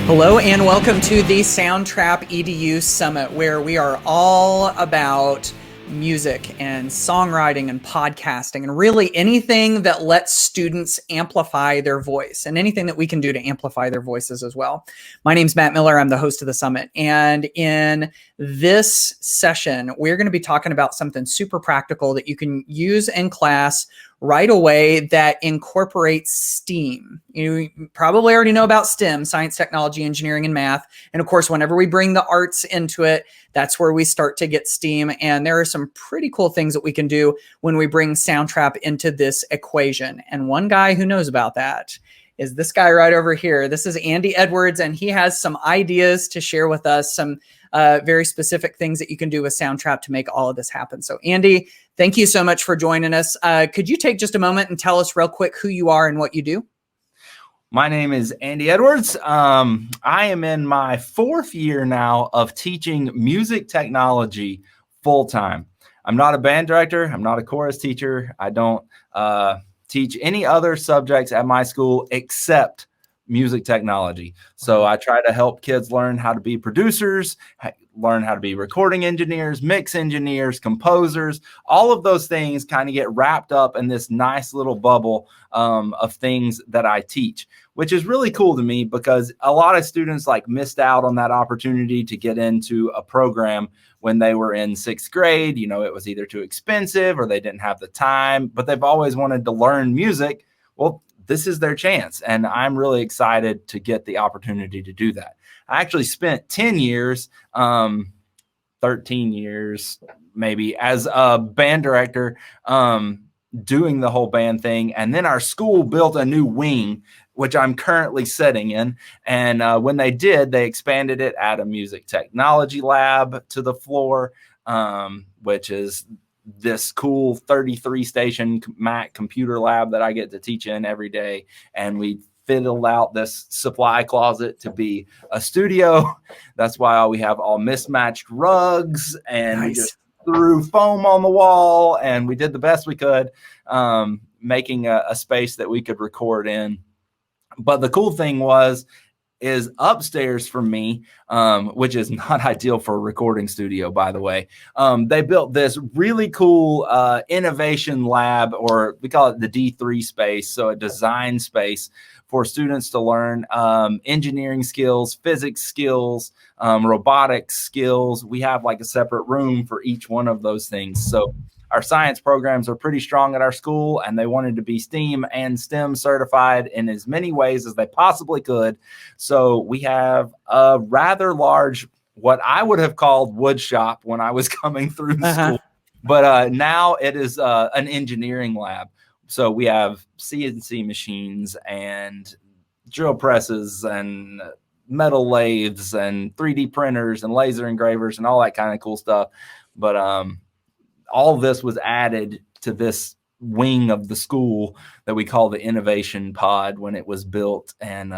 Hello and welcome to the Soundtrap EDU Summit, where we are all about music and songwriting and podcasting and really anything that lets students amplify their voice and anything that we can do to amplify their voices as well. My name's Matt Miller. I'm the host of the summit. And in this session, we're going to be talking about something super practical that you can use in class right away that incorporates STEAM. You probably already know about STEM, science, technology, engineering, and math. And of course, whenever we bring the arts into it, that's where we start to get STEAM. And there are some pretty cool things that we can do when we bring Soundtrap into this equation. And one guy who knows about that is this guy right over here. This is Andy Edwards, and he has some ideas to share with us, some very specific things that you can do with Soundtrap to make all of this happen. So Andy, thank you so much for joining us. Could you take just a moment and tell us real quick who you are and what you do? My name is Andy Edwards. I am in my fourth year now of teaching music technology full-time. I'm not a band director. I'm not a chorus teacher. I don't teach any other subjects at my school except music technology. So I try to help kids learn how to be producers, learn how to be recording engineers, mix engineers, composers. All of those things kind of get wrapped up in this nice little bubble of things that I teach, which is really cool to me because a lot of students missed out on that opportunity to get into a program when they were in sixth grade. You know, it was either too expensive or they didn't have the time, but they've always wanted to learn music. Well, this is their chance. And I'm really excited to get the opportunity to do that. I actually spent 10 years, 13 years, maybe as a band director, doing the whole band thing. And then our school built a new wing, which I'm currently sitting in. And when they did, they expanded it, add a music technology lab to the floor, which is this cool 33 station Mac computer lab that I get to teach in every day. And we fiddled out this supply closet to be a studio. That's why we have all mismatched rugs, and we just threw foam on the wall, and we did the best we could, making a space that we could record in. But the cool thing is upstairs from me, which is not ideal for a recording studio, by the way. They built this really cool innovation lab, or we call it the D3 space, so a design space for students to learn engineering skills, physics skills, robotics skills. We have a separate room for each one of those things. So our science programs are pretty strong at our school, and they wanted to be STEAM and STEM certified in as many ways as they possibly could. So we have a rather large, what I would have called wood shop when I was coming through school. But now it is an engineering lab. So we have CNC machines and drill presses and metal lathes and 3D printers and laser engravers and all that kind of cool stuff. But all of this was added to this wing of the school that we call the innovation pod when it was built. And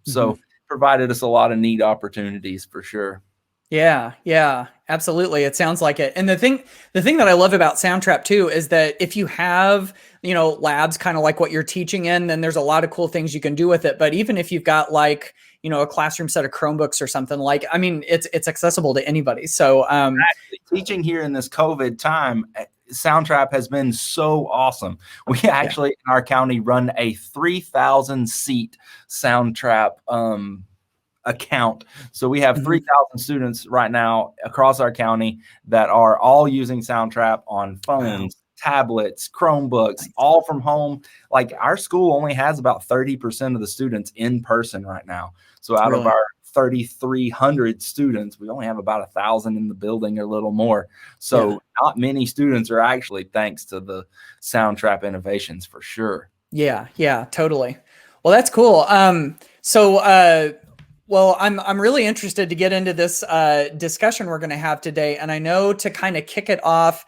so provided us a lot of neat opportunities for sure. Yeah, absolutely. It sounds like it. And the thing that I love about Soundtrap too is that if you have, labs kind of like what you're teaching in, then there's a lot of cool things you can do with it. But even if you've got a classroom set of Chromebooks or something, it's accessible to anybody. So actually, teaching here in this COVID time, Soundtrap has been so awesome. We actually in our county run a 3,000 seat Soundtrap account. So we have 3,000 students right now across our county that are all using Soundtrap on phones, tablets, Chromebooks, all from home. Our school only has about 30% of the students in person right now. So out of our 3,300 students, we only have about 1,000 in the building or a little more. So not many students are actually, thanks to the Soundtrap innovations for sure. Yeah, totally. Well, that's cool. Well, I'm really interested to get into this discussion we're going to have today. And I know to kind of kick it off,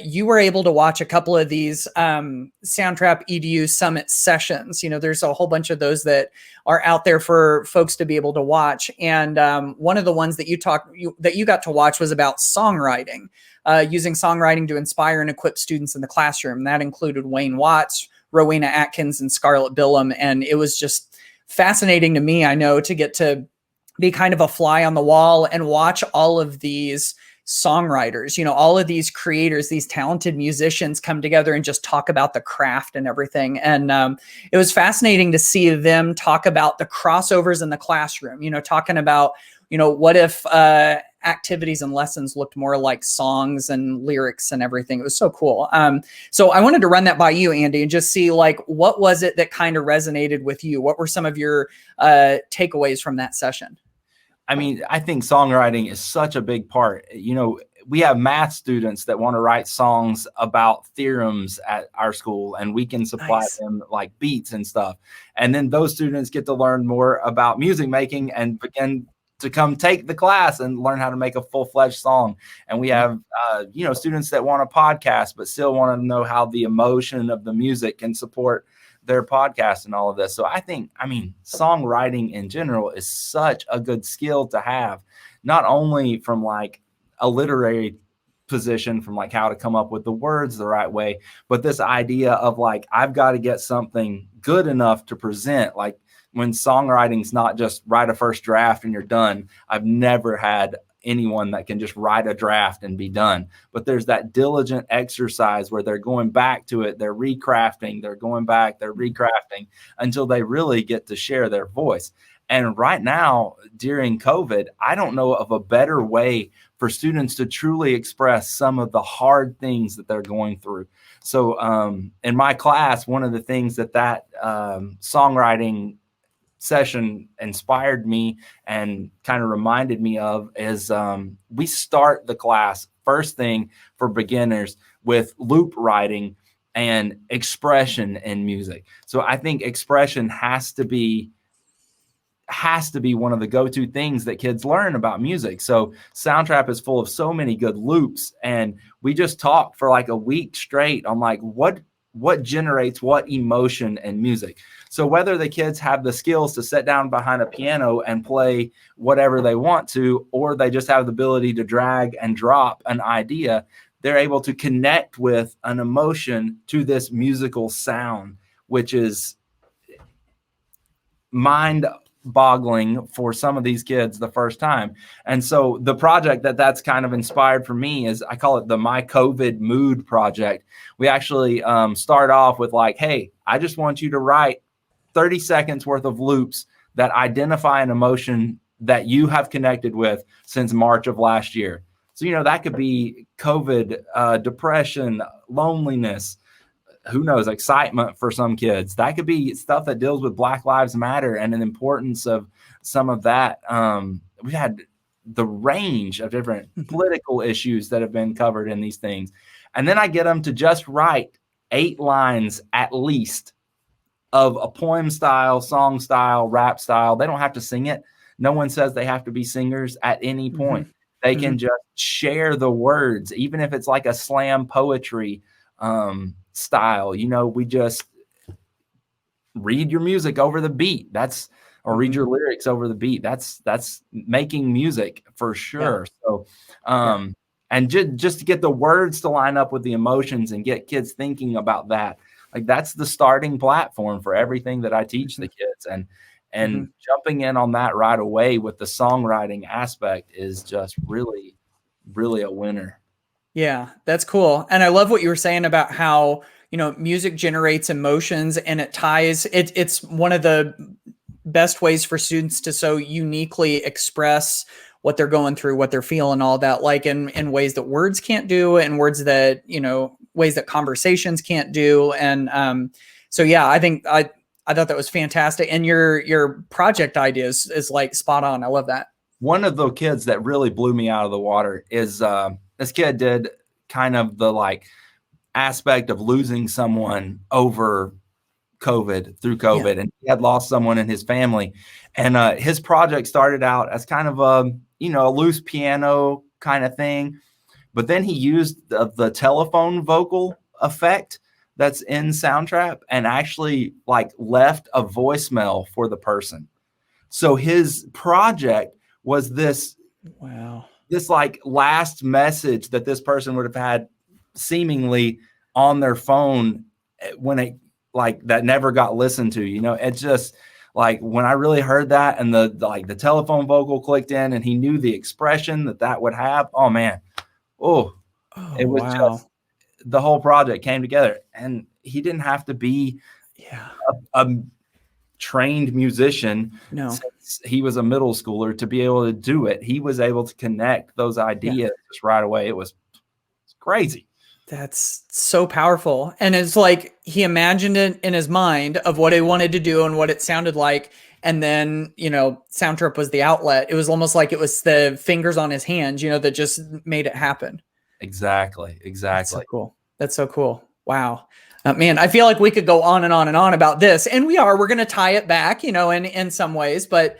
you were able to watch a couple of these Soundtrap EDU Summit sessions. There's a whole bunch of those that are out there for folks to be able to watch. And one of the ones that you got to watch was about songwriting, using songwriting to inspire and equip students in the classroom. That included Wayne Watts, Rowena Atkins, and Scarlett Billum. And it was just fascinating to me, I know, to get to be kind of a fly on the wall and watch all of these songwriters, all of these creators, these talented musicians come together and just talk about the craft and everything. And it was fascinating to see them talk about the crossovers in the classroom, talking about, what if activities and lessons looked more like songs and lyrics and everything. It was so cool. So I wanted to run that by you, Andy, and just see what was it that kind of resonated with you? What were some of your takeaways from that session? I mean, I think songwriting is such a big part. We have math students that want to write songs about theorems at our school, and we can supply them like beats and stuff. And then those students get to learn more about music making and begin to come take the class and learn how to make a full-fledged song. And we have, students that want a podcast, but still want to know how the emotion of the music can support their podcast and all of this. So I mean, songwriting in general is such a good skill to have, not only from like a literary position, from like how to come up with the words the right way, but this idea of like, I've got to get something good enough to present. Like when songwriting's not just write a first draft and you're done. I've never had anyone that can just write a draft and be done. But there's that diligent exercise where they're going back to it, they're recrafting, they're going back, they're recrafting until they really get to share their voice. And right now, during COVID, I don't know of a better way for students to truly express some of the hard things that they're going through. So in my class, one of the things that songwriting session inspired me and kind of reminded me of is we start the class first thing for beginners with loop writing and expression in music. So I think expression has to be one of the go-to things that kids learn about music. So Soundtrap is full of so many good loops, and we just talked for like a week straight on like what generates what emotion in music. So whether the kids have the skills to sit down behind a piano and play whatever they want to, or they just have the ability to drag and drop an idea, they're able to connect with an emotion to this musical sound, which is mind-boggling for some of these kids the first time. And so the project that's kind of inspired for me is, I call it the My COVID Mood Project. We actually start off with like, hey, I just want you to write 30 seconds worth of loops that identify an emotion that you have connected with since March of last year. So, that could be COVID, depression, loneliness, who knows, excitement for some kids. That could be stuff that deals with Black Lives Matter and the importance of some of that. We've had the range of different political issues that have been covered in these things. And then I get them to just write 8 lines at least of a poem style, song style, rap style. They don't have to sing it. No one says they have to be singers at any point. They can just share the words, even if it's like a slam poetry style. We just read your music over the beat. Or read your lyrics over the beat. That's making music for sure. Yeah. So, and just to get the words to line up with the emotions and get kids thinking about that, like that's the starting platform for everything that I teach the kids. And jumping in on that right away with the songwriting aspect is just really, really a winner. Yeah, that's cool. And I love what you were saying about how, music generates emotions, and it's one of the best ways for students to so uniquely express what they're going through, what they're feeling, all that, like in ways that words can't do, and ways that conversations can't do. And so, yeah, I think I thought that was fantastic. And your project ideas is like spot on. I love that. One of the kids that really blew me out of the water is this kid did kind of the like aspect of losing someone through COVID, yeah. And he had lost someone in his family. And his project started out as kind of a loose piano kind of thing. But then he used the telephone vocal effect that's in Soundtrap and actually like left a voicemail for the person. So his project was this like last message that this person would have had seemingly on their phone when it like that never got listened to. It's just like when I really heard that and the telephone vocal clicked in and he knew the expression that would have, oh man, oh, Oh, it was wow. just the whole project came together. And he didn't have to be Yeah. a trained musician No. since he was a middle schooler to be able to do it. He was able to connect those Yeah. ideas just right away. It was crazy. That's so powerful. And it's like he imagined it in his mind of what he wanted to do and what it sounded like. And then, Soundtrap was the outlet. It was almost like it was the fingers on his hands, that just made it happen. Exactly. That's so cool. That's so cool. Wow. Man, I feel like we could go on and on and on about this, and we're going to tie it back, in some ways. But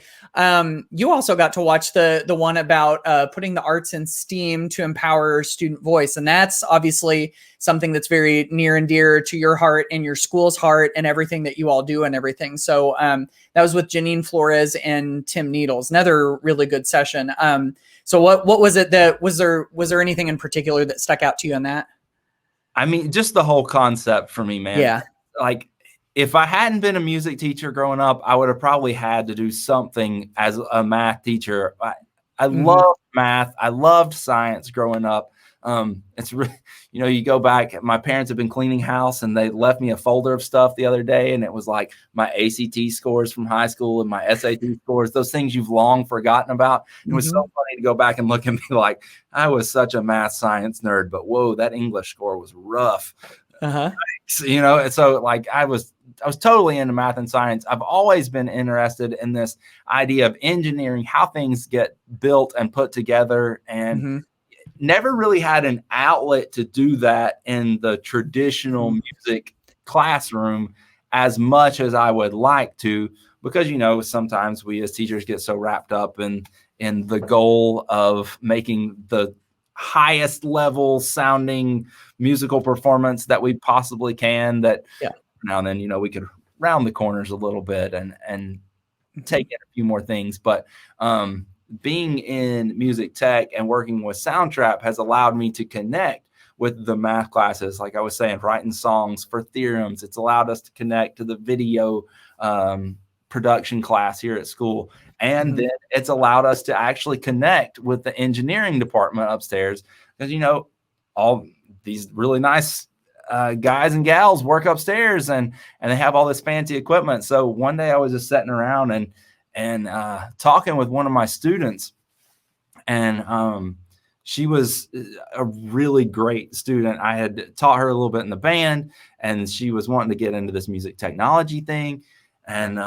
you also got to watch the one about putting the arts in STEAM to empower student voice, and that's obviously something that's very near and dear to your heart and your school's heart and everything that you all do and everything. So that was with Janine Flores and Tim Needles. Another really good session. So what was it that was there anything in particular that stuck out to you on that? I mean, just the whole concept for me, man. Yeah. Like if I hadn't been a music teacher growing up, I would have probably had to do something as a math teacher. I loved math. I loved science growing up. It's really, you go back, my parents have been cleaning house and they left me a folder of stuff the other day. And it was like my ACT scores from high school and my SAT scores, those things you've long forgotten about. It was so funny to go back and look at me like I was such a math science nerd, but whoa, that English score was rough. And so like I was totally into math and science. I've always been interested in this idea of engineering, how things get built and put together, and never really had an outlet to do that in the traditional music classroom as much as I would like to, because, sometimes we as teachers get so wrapped up in the goal of making the highest level sounding musical performance that we possibly can, that now and then, we could round the corners a little bit and take in a few more things. But being in music tech and working with Soundtrap has allowed me to connect with the math classes. Like I was saying, writing songs for theorems. It's allowed us to connect to the video production class here at school. And then it's allowed us to actually connect with the engineering department upstairs, because, all these really nice guys and gals work upstairs and they have all this fancy equipment. So one day I was just sitting around and talking with one of my students, and she was a really great student. I had taught her a little bit in the band, and she was wanting to get into this music technology thing. And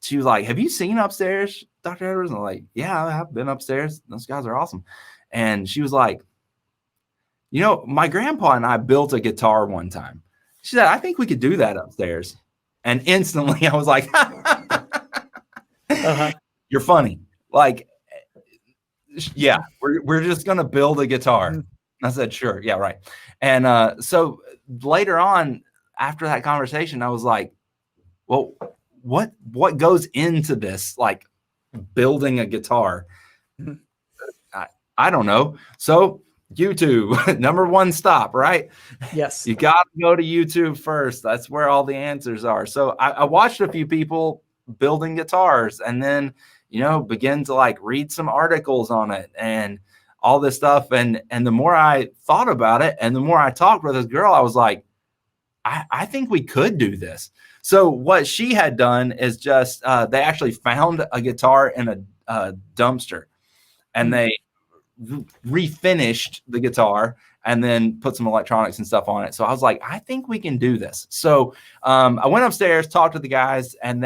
she was like, "Have you seen upstairs, Dr. Edwards?" And I'm like, "Yeah, I've been upstairs. Those guys are awesome." And she was like, "My grandpa and I built a guitar one time." She said, "I think we could do that upstairs." And instantly I was like, "You're funny." Like, yeah, we're just going to build a guitar. I said, "Sure. Yeah, right." And so later on, after that conversation, I was like, well, what goes into this, like building a guitar? I don't know. So YouTube, number one stop, right? Yes. You got to go to YouTube first. That's where all the answers are. So I watched a few people building guitars, and then, begin to like read some articles on it and all this stuff. And the more I thought about it and the more I talked with this girl, I was like, I think we could do this. So what she had done is just, they actually found a guitar in a dumpster, and they refinished the guitar and then put some electronics and stuff on it. So I was like, I think we can do this. So I went upstairs, talked to the guys, and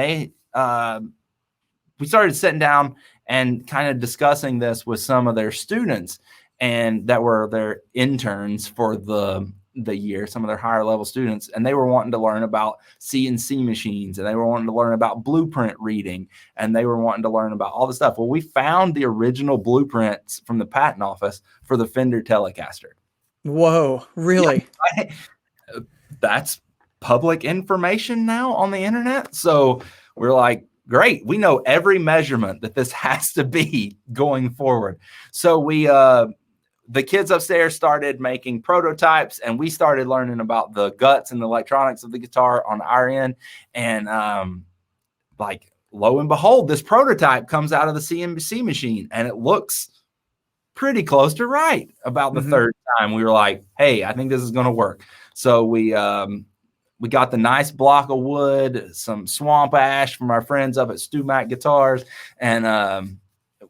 we started sitting down and kind of discussing this with some of their students, and that were their interns for the year, some of their higher level students. And they were wanting to learn about CNC machines, and they were wanting to learn about blueprint reading, and they were wanting to learn about all this stuff. Well, we found the original blueprints from the patent office for the Fender Telecaster. Whoa, really? Yeah, that's public information now on the internet. So we're like, great, we know every measurement that this has to be going forward. So we the kids upstairs started making prototypes, and we started learning about the guts and the electronics of the guitar on our end. And like, lo and behold, this prototype comes out of the CNC machine, and it looks pretty close to right. About the third time, we were like, hey, I think this is going to work. So we got the nice block of wood, some swamp ash from our friends up at Stumac Guitars, and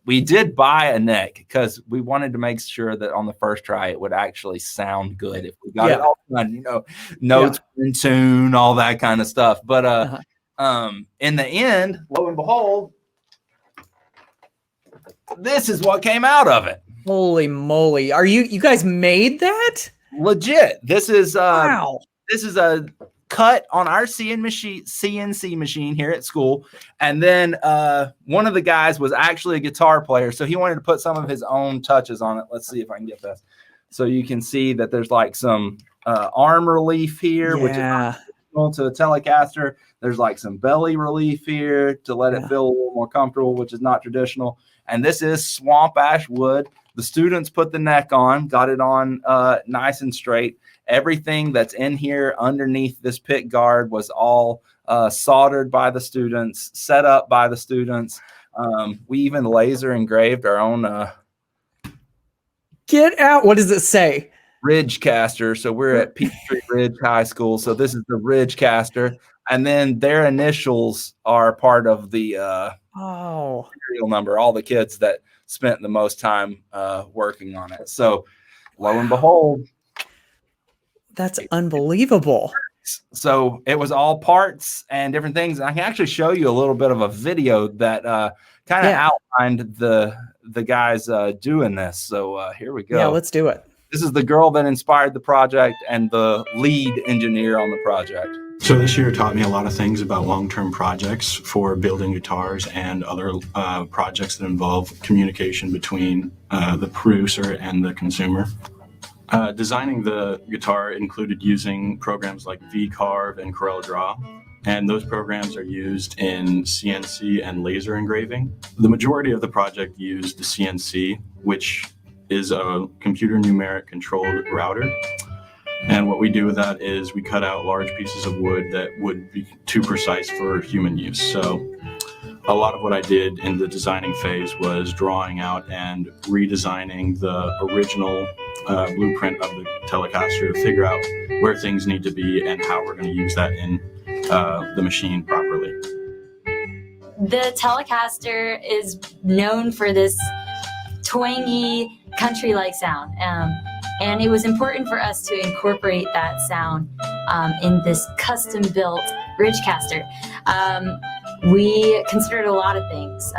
we did buy a neck because we wanted to make sure that on the first try it would actually sound good. If we got it all done, notes in tune, all that kind of stuff. But in the end, lo and behold, this is what came out of it. Holy moly! You guys made that? Legit. This is wow. This is a cut on our CNC machine here at school. And then one of the guys was actually a guitar player, so he wanted to put some of his own touches on it. Let's see if I can get this. So you can see that there's like some arm relief here, which is not traditional to a Telecaster. There's like some belly relief here to let it feel a little more comfortable, which is not traditional. And this is swamp ash wood. The students put the neck on, got it on nice and straight. Everything that's in here underneath this pick guard was all soldered by the students, set up by the students. We even laser engraved our own. Get out. What does it say? Ridge caster. So we're at Peachtree Ridge High School. So this is the Ridge caster. And then their initials are part of the serial number, all the kids that spent the most time working on it. So lo and behold, that's unbelievable. So it was all parts and different things. And I can actually show you a little bit of a video that kind of outlined the guys doing this. So here we go. Yeah, let's do it. This is the girl that inspired the project and the lead engineer on the project. So this year taught me a lot of things about long-term projects for building guitars and other projects that involve communication between the producer and the consumer. Designing the guitar included using programs like VCarve and CorelDRAW, and those programs are used in CNC and laser engraving. The majority of the project used the CNC, which is a computer numeric controlled router. And what we do with that is we cut out large pieces of wood that would be too precise for human use. So a lot of what I did in the designing phase was drawing out and redesigning the original blueprint of the Telecaster to figure out where things need to be and how we're going to use that in the machine properly. The Telecaster is known for this twangy, country-like sound. And it was important for us to incorporate that sound in this custom-built Ridgecaster. We considered a lot of things,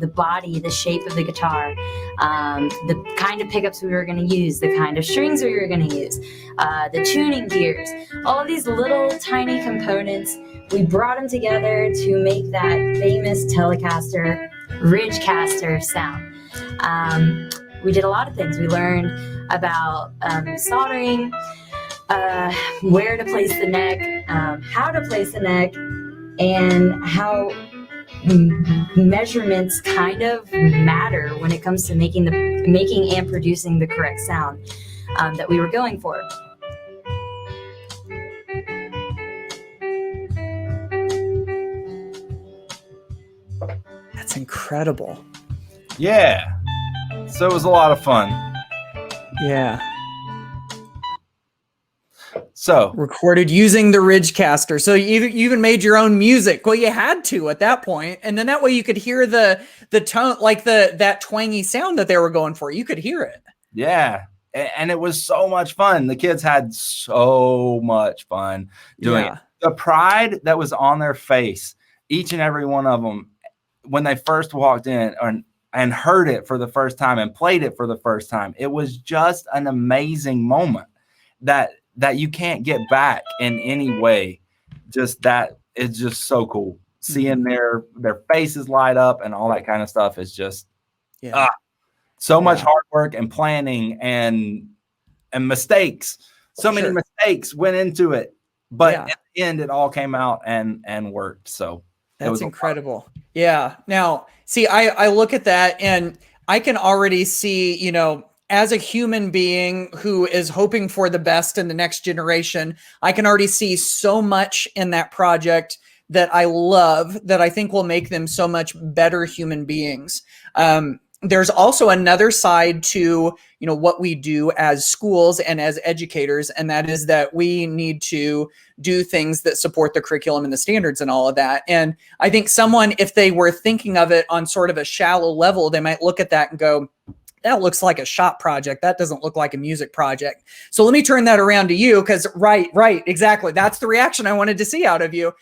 the body, the shape of the guitar, the kind of pickups we were going to use, the kind of strings we were going to use, the tuning gears, all of these little tiny components. We brought them together to make that famous Telecaster Ridgecaster sound. We did a lot of things. We learned about soldering, where to place the neck, how to place the neck, and how measurements kind of matter when it comes to making and producing the correct sound that we were going for. That's incredible. Yeah. So it was a lot of fun. Yeah. So recorded using the Ridgecaster. So you even made your own music. Well, you had to at that point, and then that way you could hear the tone, like that twangy sound that they were going for. You could hear it. Yeah, and it was so much fun. The kids had so much fun doing it. The pride that was on their face, each and every one of them, when they first walked in and heard it for the first time and played it for the first time. It was just an amazing moment that you can't get back in any way. Just that is just so cool. Seeing their faces light up and all that kind of stuff is just so much hard work and planning and mistakes. So many mistakes went into it, but at the end it all came out and worked. So that's incredible. Yeah. Now, see, I look at that and I can already see, as a human being who is hoping for the best in the next generation, I can already see so much in that project that I love, that I think will make them so much better human beings. There's also another side to, what we do as schools and as educators, and that is that we need to do things that support the curriculum and the standards and all of that. And I think someone, if they were thinking of it on sort of a shallow level, they might look at that and go, that looks like a shop project. That doesn't look like a music project. So let me turn that around to you, because right, exactly. That's the reaction I wanted to see out of you.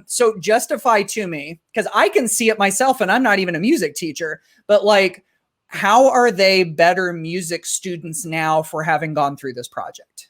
So justify to me, because I can see it myself and I'm not even a music teacher, but like, how are they better music students now for having gone through this project?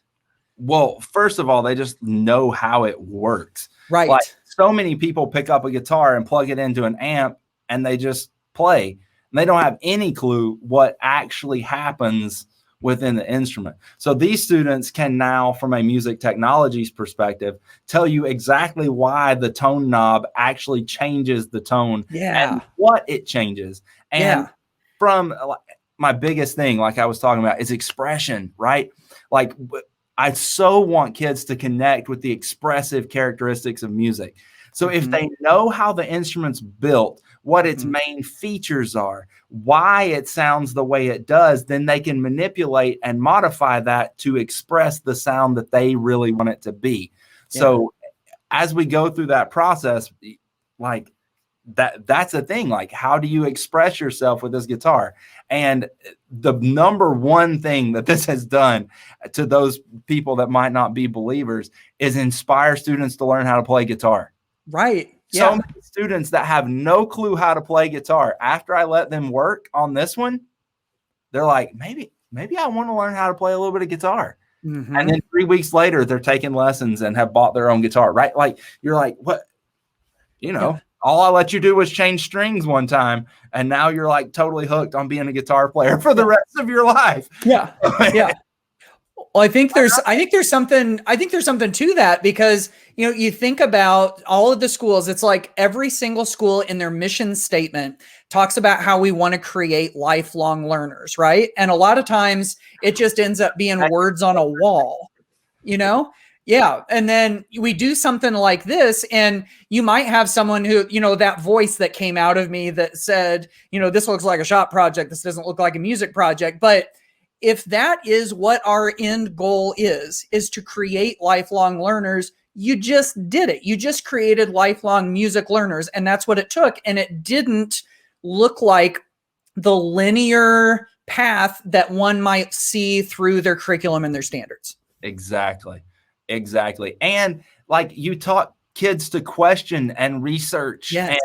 Well, first of all, they just know how it works. Right. Like, so many people pick up a guitar and plug it into an amp and they just play. And they don't have any clue what actually happens within the instrument. So these students can now, from a music technologies perspective, tell you exactly why the tone knob actually changes the tone and what it changes. And from my biggest thing, like I was talking about, is expression, right? Like, I so want kids to connect with the expressive characteristics of music. So if they know how the instrument's built, what its main features are, why it sounds the way it does, then they can manipulate and modify that to express the sound that they really want it to be. So as we go through that process, like, that's the thing. Like, how do you express yourself with this guitar? And the number one thing that this has done to those people that might not be believers is inspire students to learn how to play guitar. Right. So many students that have no clue how to play guitar, after I let them work on this one, they're like, maybe I want to learn how to play a little bit of guitar. And then 3 weeks later, they're taking lessons and have bought their own guitar, right? Like, you're like, what? All I let you do was change strings one time, and now you're like totally hooked on being a guitar player for the rest of your life. Yeah. Well, I think there's something to that, because, you think about all of the schools, it's like every single school in their mission statement talks about how we want to create lifelong learners, right? And a lot of times it just ends up being words on a wall, Yeah. And then we do something like this, and you might have someone who, that voice that came out of me that said, this looks like a shop project. This doesn't look like a music project. But if that is what our end goal is to create lifelong learners, you just did it. You just created lifelong music learners. And that's what it took. And it didn't look like the linear path that one might see through their curriculum and their standards. Exactly. And like, you taught kids to question and research and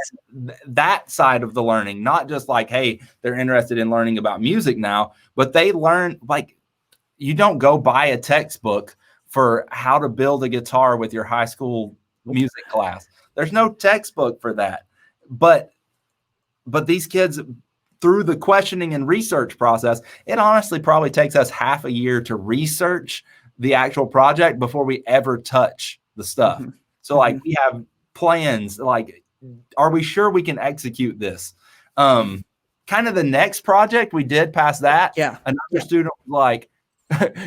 that side of the learning, not just like, hey, they're interested in learning about music now, but they learn, like, you don't go buy a textbook for how to build a guitar with your high school music class. There's no textbook for that. But these kids, through the questioning and research process, it honestly probably takes us half a year to research the actual project before we ever touch the stuff. So like, we have plans, like, are we sure we can execute this? Kind of the next project we did past that. Another student was like,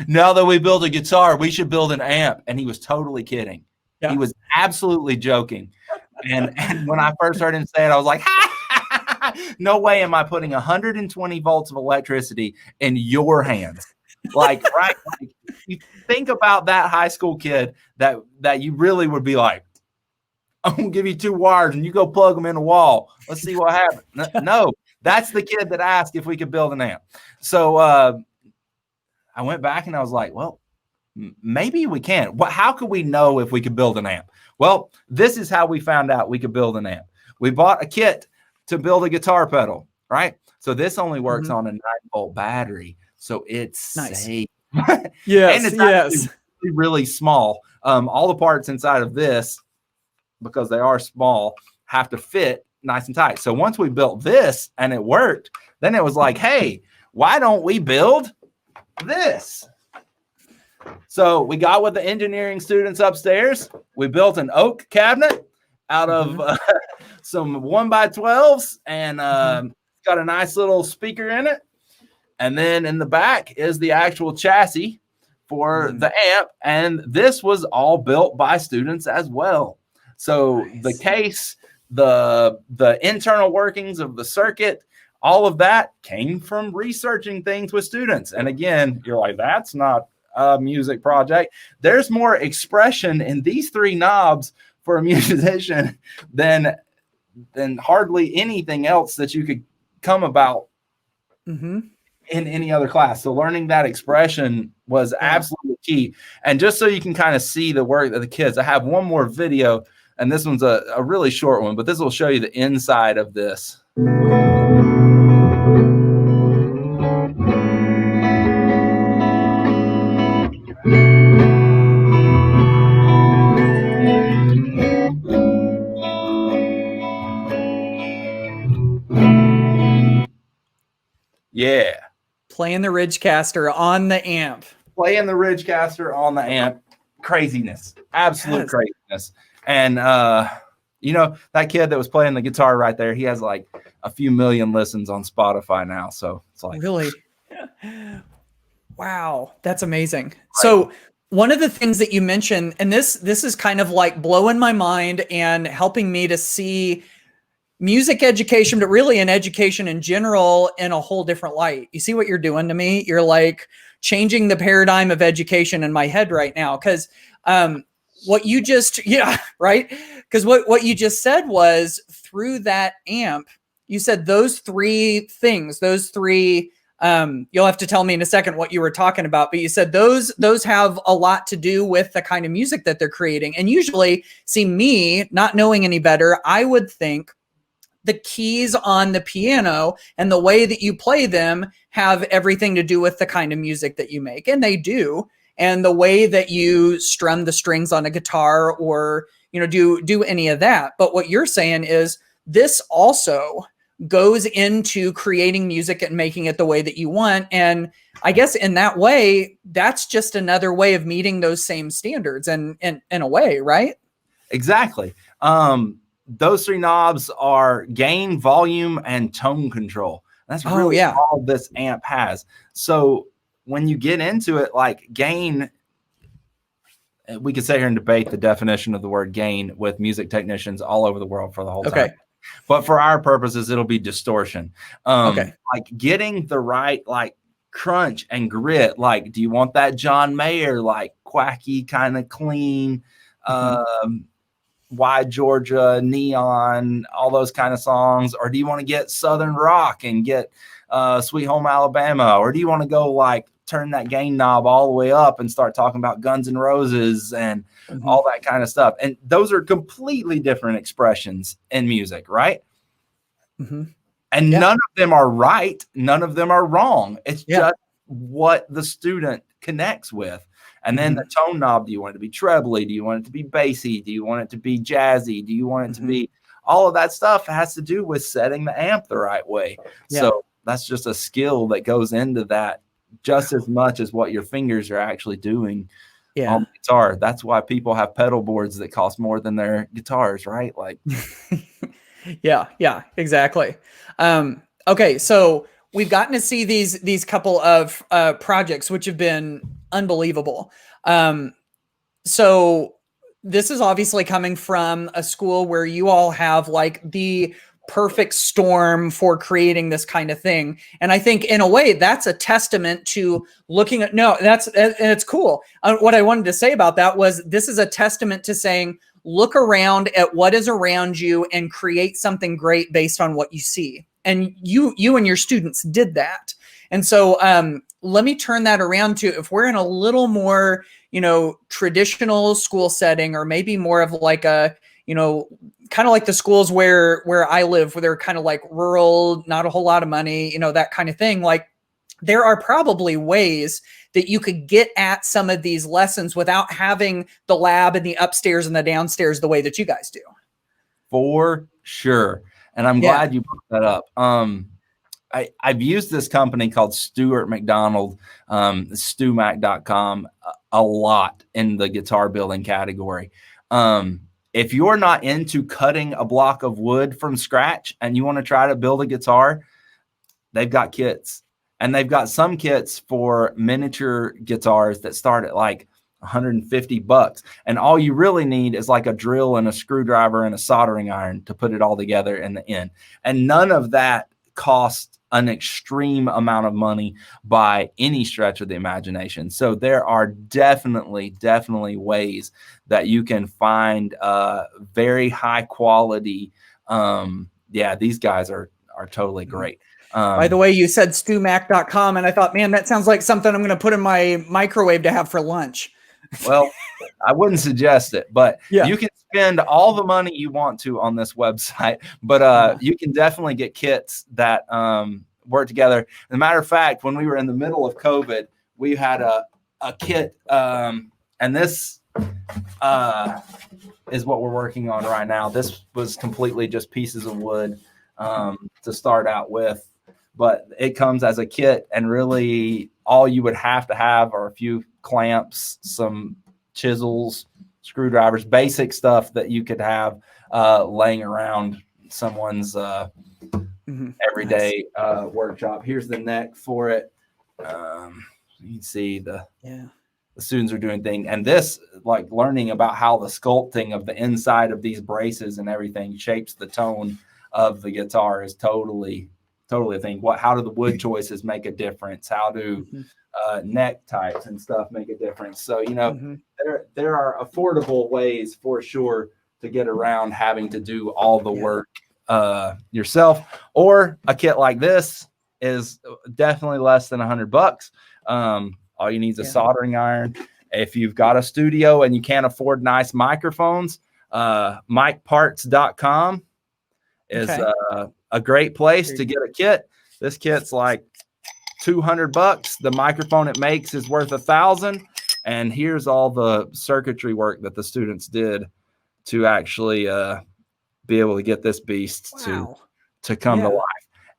now that we build a guitar, we should build an amp. And he was totally kidding. He was absolutely joking. And when I first heard him say it, I was like, no way am I putting 120 volts of electricity in your hands. Like, right? Like, you think about that high school kid that you really would be like, I'm gonna give you 2 wires and you go plug them in the wall. Let's see what happens. No, that's the kid that asked if we could build an amp. So I went back and I was like, well, maybe we can. How could we know if we could build an amp? Well, this is how we found out we could build an amp. We bought a kit to build a guitar pedal, right? So this only works on a 9-volt battery. So it's safe. And it's actually really small. All the parts inside of this, because they are small, have to fit nice and tight. So once we built this and it worked, then it was like, hey, why don't we build this? So we got with the engineering students upstairs. We built an oak cabinet out of some 1x12s, and it's got a nice little speaker in it. And then in the back is the actual chassis for the amp. And this was all built by students as well. So the case, the internal workings of the circuit, all of that came from researching things with students. And again, you're like, that's not a music project. There's more expression in these 3 knobs for a musician than hardly anything else that you could come about in any other class. So learning that expression was absolutely key. And just so you can kind of see the work of the kids, I have one more video, and this one's a really short one, but this will show you the inside of this. Yeah. Playing the Ridgecaster on the amp. Playing the Ridgecaster on the amp. Craziness. Absolute craziness. And, you know, that kid that was playing the guitar right there, he has like a few million listens on Spotify now. So it's like. Really? Wow. That's amazing. Right. So one of the things that you mentioned, and this is kind of like blowing my mind and helping me to see music education, but really in education in general, in a whole different light. You see what you're doing to me? You're like changing the paradigm of education in my head right now. Because what you just, right? Because what you just said was through that amp, you said those 3 things, those 3, you'll have to tell me in a second what you were talking about, but you said those have a lot to do with the kind of music that they're creating. And usually, see, me not knowing any better, I would think the keys on the piano and the way that you play them have everything to do with the kind of music that you make. And they do. And the way that you strum the strings on a guitar or, do any of that. But what you're saying is this also goes into creating music and making it the way that you want. And I guess in that way, that's just another way of meeting those same standards and in a way, right? Exactly. Those 3 knobs are gain, volume, and tone control. That's really all this amp has. So when you get into it, like gain, we could sit here and debate the definition of the word gain with music technicians all over the world for the whole time. But for our purposes, it'll be distortion. Like getting the right, like crunch and grit. Like, do you want that John Mayer, like quacky kind of clean, Why Georgia, Neon, all those kind of songs? Or do you want to get Southern rock and get Sweet Home Alabama? Or do you want to go like turn that gain knob all the way up and start talking about Guns N' Roses and all that kind of stuff? And those are completely different expressions in music, right? And none of them are right. None of them are wrong. It's just what the student connects with. And then the tone knob, do you want it to be trebly? Do you want it to be bassy? Do you want it to be jazzy? Do you want it to be, all of that stuff has to do with setting the amp the right way. So that's just a skill that goes into that just as much as what your fingers are actually doing on the guitar. That's why people have pedal boards that cost more than their guitars, right? Like, yeah, exactly. Okay. So we've gotten to see these couple of projects, which have been unbelievable. So this is obviously coming from a school where you all have like the perfect storm for creating this kind of thing. And I think in a way that's a testament to looking at, and it's cool. What I wanted to say about that was this is a testament to saying, look around at what is around you and create something great based on what you see. And you and your students did that. And so let me turn that around to if we're in a little more, traditional school setting, or maybe more of like a, kind of like the schools where I live, where they're kind of like rural, not a whole lot of money, that kind of thing. Like there are probably ways that you could get at some of these lessons without having the lab and the upstairs and the downstairs the way that you guys do. For sure. And I'm glad you brought that up. I've used this company called Stuart McDonald, stumac.com, a lot in the guitar building category. If you're not into cutting a block of wood from scratch and you want to try to build a guitar, they've got kits. And they've got some kits for miniature guitars that start at like $150. And all you really need is like a drill and a screwdriver and a soldering iron to put it all together in the end. And none of that costs an extreme amount of money by any stretch of the imagination. So there are definitely ways that you can find very high quality. These guys are totally great. By the way, you said stumac.com, and I thought, man, that sounds like something I'm going to put in my microwave to have for lunch. Well, I wouldn't suggest it, but Yeah. you can spend all the money you want to on this website, but you can definitely get kits that work together. As a matter of fact, when we were in the middle of COVID, we had a kit, and this is what we're working on right now. This was completely just pieces of wood to start out with, but it comes as a kit, and really all you would have to have are a few clamps, some chisels, screwdrivers, basic stuff that you could have laying around someone's everyday workshop. Here's the neck for it. You can see the students are doing things, and this, like, learning about how the sculpting of the inside of these braces and everything shapes the tone of the guitar is totally a thing. How do the wood choices make a difference? How do neck types and stuff make a difference? So, there are affordable ways for sure to get around having to do all the work yourself. Or a kit like this is definitely less than $100. All you need is a soldering iron. If you've got a studio and you can't afford nice microphones, micparts.com is a great place to get a kit. This kit's like $200. The microphone it makes is worth $1,000. And here's all the circuitry work that the students did to actually be able to get this beast to come to life.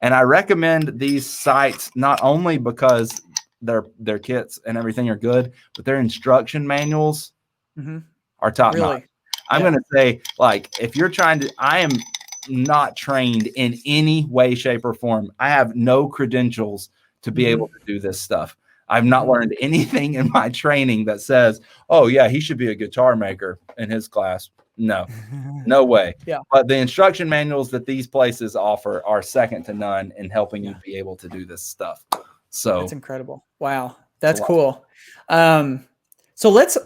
And I recommend these sites not only because their kits and everything are good, but their instruction manuals are top notch. I'm going to say, like, if you're I am not trained in any way, shape, or form. I have no credentials to be able to do this stuff. I've not learned anything in my training that says, oh yeah, he should be a guitar maker in his class. No way. But the instruction manuals that these places offer are second to none in helping you be able to do this stuff. So that's incredible. Wow. That's cool. So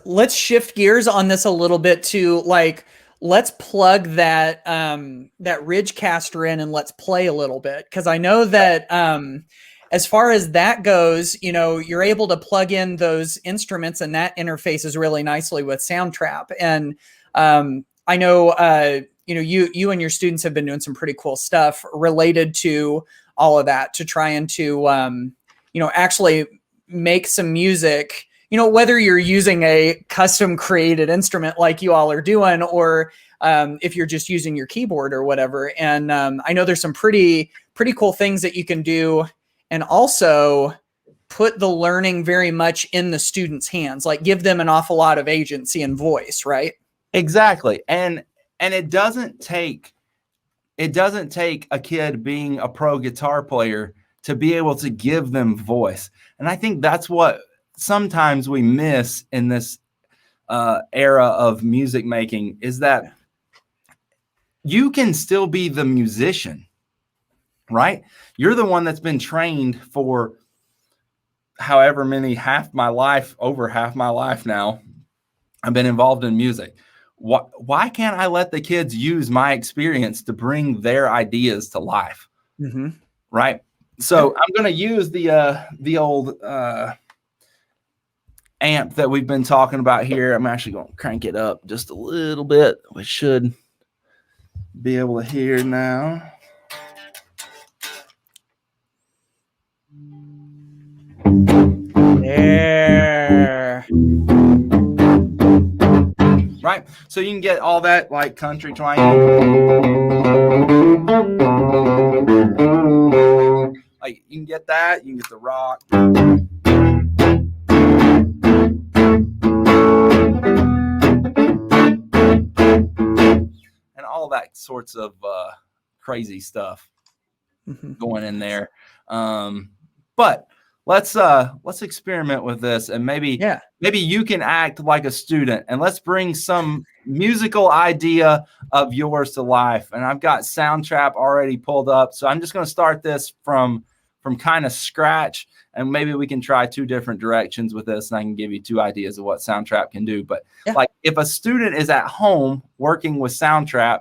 let's shift gears on this a little bit to, like, let's plug that Ridgecaster in and let's play a little bit. Cause I know that, as far as that goes, you're able to plug in those instruments, and that interfaces really nicely with Soundtrap. And I know, you and your students have been doing some pretty cool stuff related to all of that to try and to, actually make some music, whether you're using a custom created instrument like you all are doing, or if you're just using your keyboard or whatever. And I know there's some pretty cool things that you can do, and also put the learning very much in the students' hands, like give them an awful lot of agency and voice, right? Exactly. And it doesn't take a kid being a pro guitar player to be able to give them voice. And I think that's what sometimes we miss in this era of music making, is that you can still be the musician, right? You're the one that's been trained for however many, over half my life now. I've been involved in music. Why can't I let the kids use my experience to bring their ideas to life? Right. So I'm going to use the old amp that we've been talking about here. I'm actually going to crank it up just a little bit. We should be able to hear now. There. Right. So you can get all that, like, country twang. Like, you can get that. You can get the rock. And all that sorts of crazy stuff going in there. But let's experiment with this, and maybe you can act like a student, and let's bring some musical idea of yours to life. And I've got Soundtrap already pulled up, so I'm just going to start this from kind of scratch, and maybe we can try 2 different directions with this, and I can give you 2 ideas of what Soundtrap can do. But like, if a student is at home working with Soundtrap,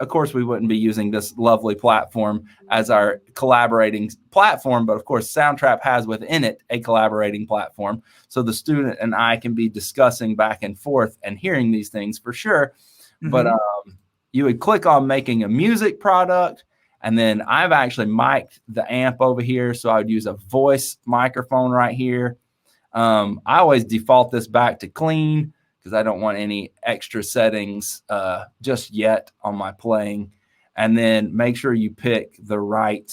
of course, we wouldn't be using this lovely platform as our collaborating platform, but of course, Soundtrap has within it a collaborating platform. So the student and I can be discussing back and forth and hearing these things for sure. Mm-hmm. But you would click on making a music product, and then I've actually mic'd the amp over here. So I would use a voice microphone right here. I always default this back to clean, because I don't want any extra settings just yet on my playing. And then make sure you pick the right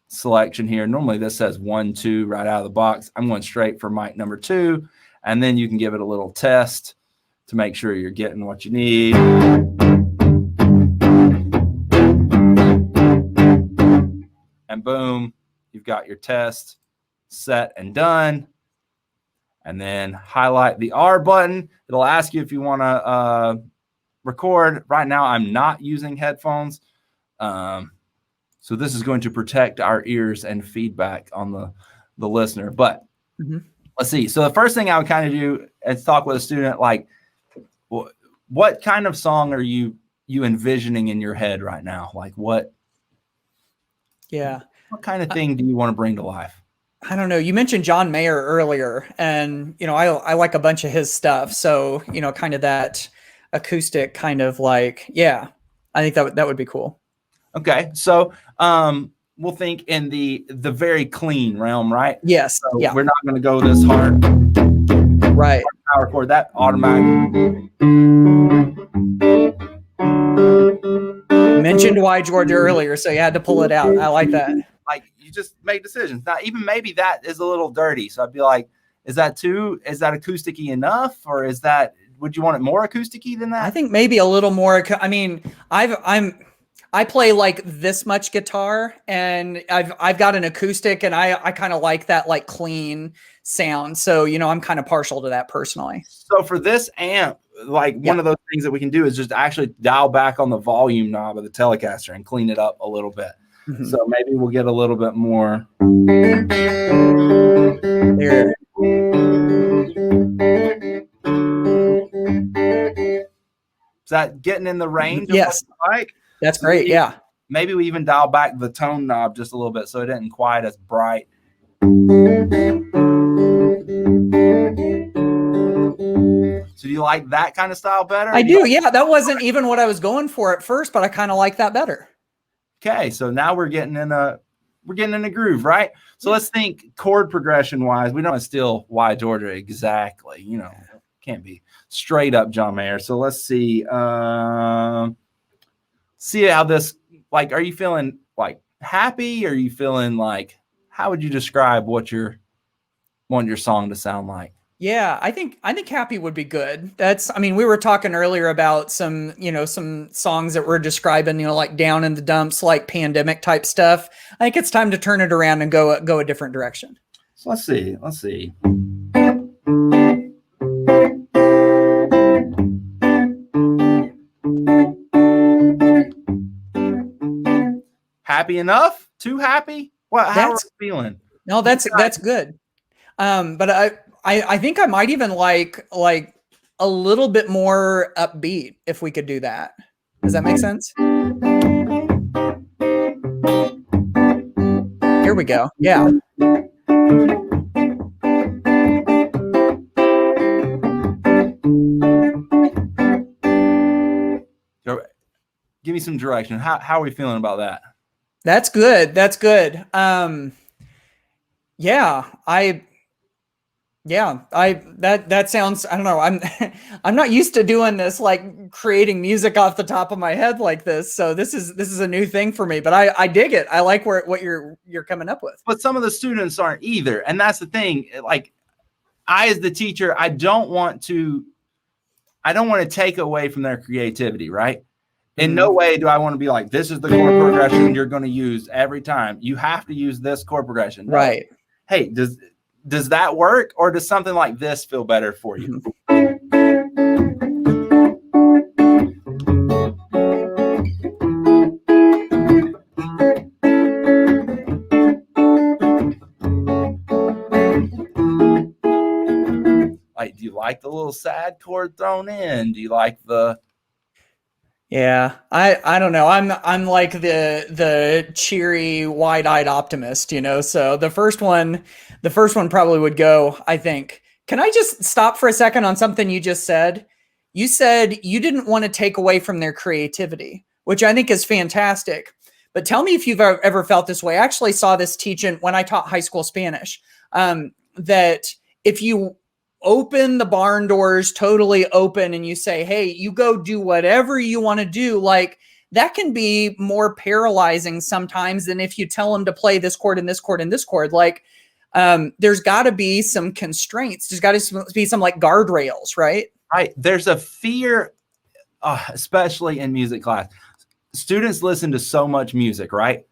selection here. Normally this says 1, 2 right out of the box. I'm going straight for mic number 2. And then you can give it a little test to make sure you're getting what you need. And boom, you've got your test set and done. And then highlight the R button. It'll ask you if you want to record. Right now, I'm not using headphones. So this is going to protect our ears and feedback on the listener. But let's see. So the first thing I would kind of do is talk with a student, like, what kind of song are you envisioning in your head right now? Like, what kind of thing do you want to bring to life? I don't know. You mentioned John Mayer earlier, and, I like a bunch of his stuff. So, kind of that acoustic kind of like, I think that would be cool. Okay. So, we'll think in the very clean realm, right? Yes. So we're not going to go this hard. Right. Power chord, that automatic. Mentioned Why Georgia earlier, so you had to pull it out. I like that. Like, you just make decisions. Now, even maybe that is a little dirty. So I'd be like, is that acousticy enough? Or would you want it more acousticy than that? I think maybe a little more. I mean, I play like this much guitar, and I've got an acoustic, and I kind of like that like clean sound. So, I'm kind of partial to that personally. So for this amp, like one of those things that we can do is just actually dial back on the volume knob of the Telecaster and clean it up a little bit. Mm-hmm. So maybe we'll get a little bit more. There. Is that getting in the range? Yes. Like? That's great. Yeah. Maybe we even dial back the tone knob just a little bit so it isn't quite as bright. So do you like that kind of style better? I do. Yeah. That wasn't even what I was going for at first, but I kind of like that better. Okay, so now we're getting in a groove, right? So let's think chord progression wise. We don't want to steal Why Georgia exactly, can't be straight up John Mayer. So let's see how this, like, are you feeling like happy? Are you feeling like, how would you describe what you want your song to sound like? Yeah, I think happy would be good. We were talking earlier about some songs that we're describing, like down in the dumps, like pandemic type stuff. I think it's time to turn it around and go a different direction. So let's see. Happy enough? Too happy? How are we feeling? No, that's good. But I think I might even like a little bit more upbeat if we could do that. Does that make sense? Here we go. Yeah. Give me some direction. How are we feeling about that? That's good. That sounds, I don't know. I'm not used to doing this, like creating music off the top of my head like this. So this is a new thing for me, but I dig it. I like what you're coming up with. But some of the students aren't either. And that's the thing. Like, I, as the teacher, I don't want to take away from their creativity, right? In no way do I want to be like, this is the chord progression you're going to use every time. You have to use this chord progression. No. Right. Hey, does that work, or does something like this feel better for you? Like, do you like the little sad chord thrown in? Do you like the... Yeah, I don't know. I'm like the cheery, wide-eyed optimist, you know. So the first one probably would go, I think. Can I just stop for a second on something you just said? You said you didn't want to take away from their creativity, which I think is fantastic. But tell me if you've ever felt this way. I actually saw this teaching when I taught high school Spanish, that if you open the barn doors totally open and you say, hey, you go do whatever you want to do, like that can be more paralyzing sometimes than if you tell them to play this chord and this chord and this chord. Like there's got to be some constraints. There's got to be some like guardrails, right? Right. There's a fear, especially in music class. Students listen to so much music, right?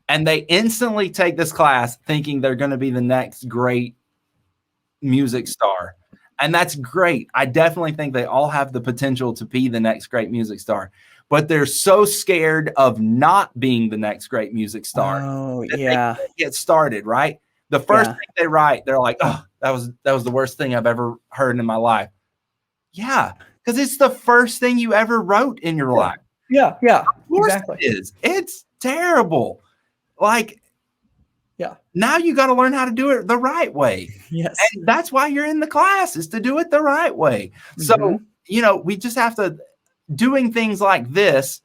And they instantly take this class thinking they're going to be the next great music star. And that's great. I definitely think they all have the potential to be the next great music star, but they're so scared of not being the next great music star. Oh, yeah. They get started, right? The first thing they write, they're like, oh, that was the worst thing I've ever heard in my life. Yeah, because it's the first thing you ever wrote in your life. Yeah, Of course exactly. it is. It's terrible. Like, yeah. Now you got to learn how to do it the right way. Yes. And that's why you're in the class, is to do it the right way. So, you know, we just have to, doing things like this,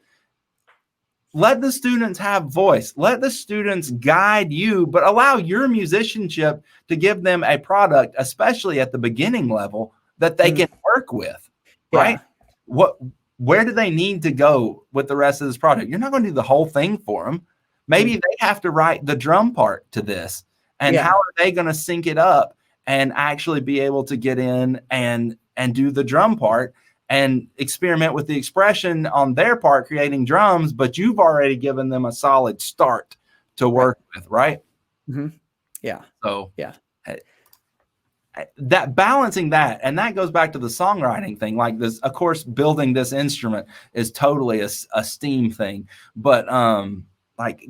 let the students have voice. Let the students guide you, but allow your musicianship to give them a product, especially at the beginning level, that they can work with, right? Where do they need to go with the rest of this product? You're not going to do the whole thing for them. Maybe they have to write the drum part to this. And how are they going to sync it up and actually be able to get in and do the drum part and experiment with the expression on their part, creating drums, but you've already given them a solid start to work with, right? Yeah. So that balancing that, and that goes back to the songwriting thing. Like this, of course, building this instrument is totally a STEAM thing, but like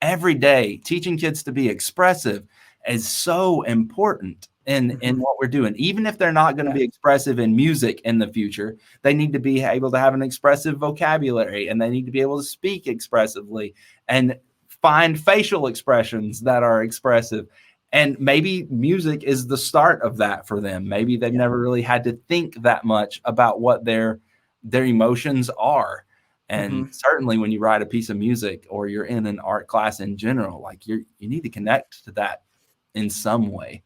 every day teaching kids to be expressive is so important in what we're doing. Even if they're not going to be expressive in music in the future, they need to be able to have an expressive vocabulary, and they need to be able to speak expressively and find facial expressions that are expressive. And maybe music is the start of that for them. Maybe they've never really had to think that much about what their emotions are. And certainly when you write a piece of music or you're in an art class in general, like you need to connect to that in some way.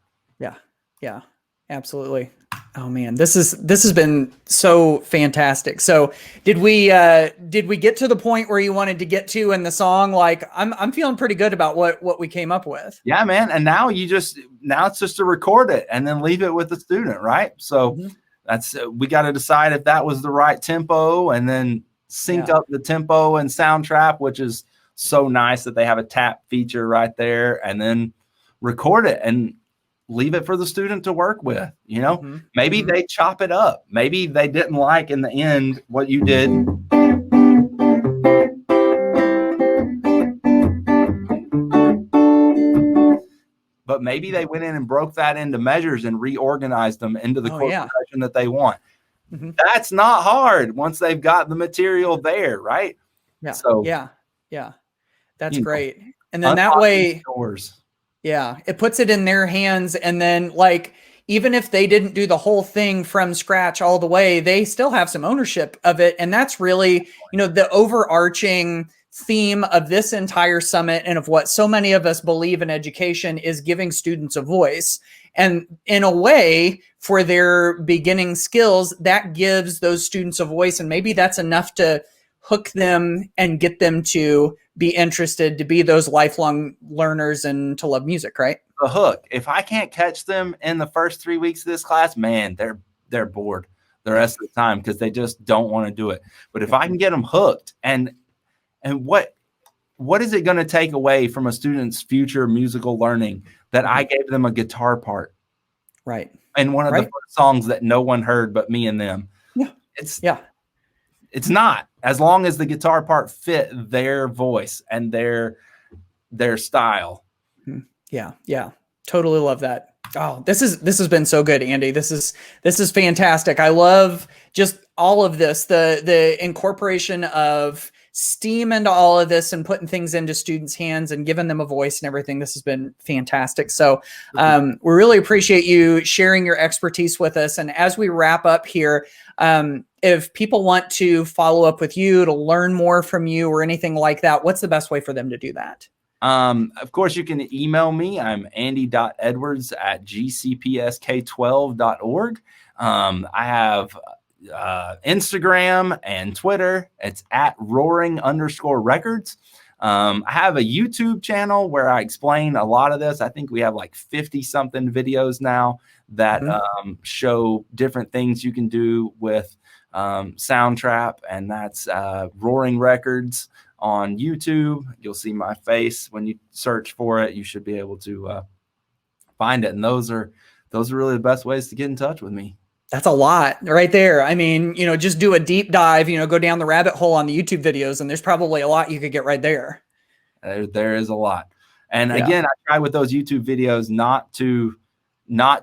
Yeah, absolutely. Oh man, this has been so fantastic. So did we get to the point where you wanted to get to in the song? Like I'm feeling pretty good about what we came up with. Yeah, man. And now it's just to record it and then leave it with the student, right? So that's we got to decide if that was the right tempo, and then sync up the tempo and Soundtrap, which is so nice that they have a tap feature right there, and then record it and leave it for the student to work with. You know, maybe they chop it up. Maybe they didn't like in the end what you did. But maybe they went in and broke that into measures and reorganized them into the chord progression that they want. That's not hard once they've got the material there, right? Yeah. So yeah. That's great. And then that way, it puts it in their hands. And then like, even if they didn't do the whole thing from scratch all the way, they still have some ownership of it. And that's really, the overarching theme of this entire summit and of what so many of us believe in education is giving students a voice. And in a way, for their beginning skills, that gives those students a voice. And maybe that's enough to hook them and get them to be interested, to be those lifelong learners and to love music, right? The hook. If I can't catch them in the first 3 weeks of this class, man, they're bored. the rest of the time because they just don't want to do it. But if I can get them hooked, and what is it going to take away from a student's future musical learning that I gave them a guitar part? Right. And one of the first songs that no one heard but me and them. Yeah. It's not, as long as the guitar part fit their voice and their style. Yeah. Yeah. Totally love that. Oh, this has been so good, Andy. This is fantastic. I love just all of this, the incorporation of STEAM into all of this and putting things into students' hands and giving them a voice and everything. This has been fantastic. So we really appreciate you sharing your expertise with us. And as we wrap up here, if people want to follow up with you, to learn more from you or anything like that, what's the best way for them to do that? Of course, you can email me. I'm andy.edwards@gcpsk12.org. I have Instagram and Twitter. It's @roaring_records. I have a YouTube channel where I explain a lot of this. I think we have like 50 something videos now that show different things you can do with Soundtrap, and that's Roaring Records on YouTube. You'll see my face when you search for it. You should be able to find it. And those are really the best ways to get in touch with me. That's a lot right there. I mean, just do a deep dive, go down the rabbit hole on the YouTube videos, and there's probably a lot you could get right there. There is a lot. And again, I try with those YouTube videos not to I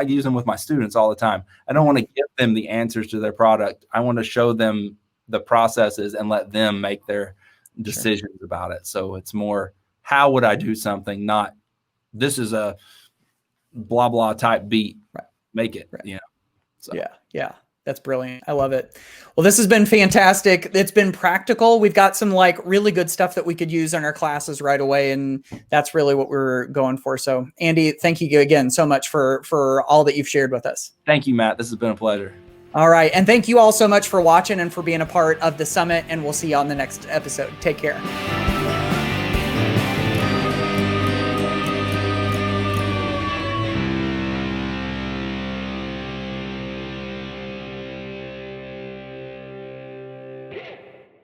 use them with my students all the time. I don't want to give them the answers to their product. I want to show them the processes and let them make their decisions about it. So it's more, how would I do something? Not, this is a blah, blah type beat. Right. Make it, So. Yeah. That's brilliant. I love it. Well, this has been fantastic. It's been practical. We've got some really good stuff that we could use in our classes right away. And that's really what we're going for. So Andy, thank you again so much for all that you've shared with us. Thank you, Matt. This has been a pleasure. All right. And thank you all so much for watching and for being a part of the summit. And we'll see you on the next episode. Take care.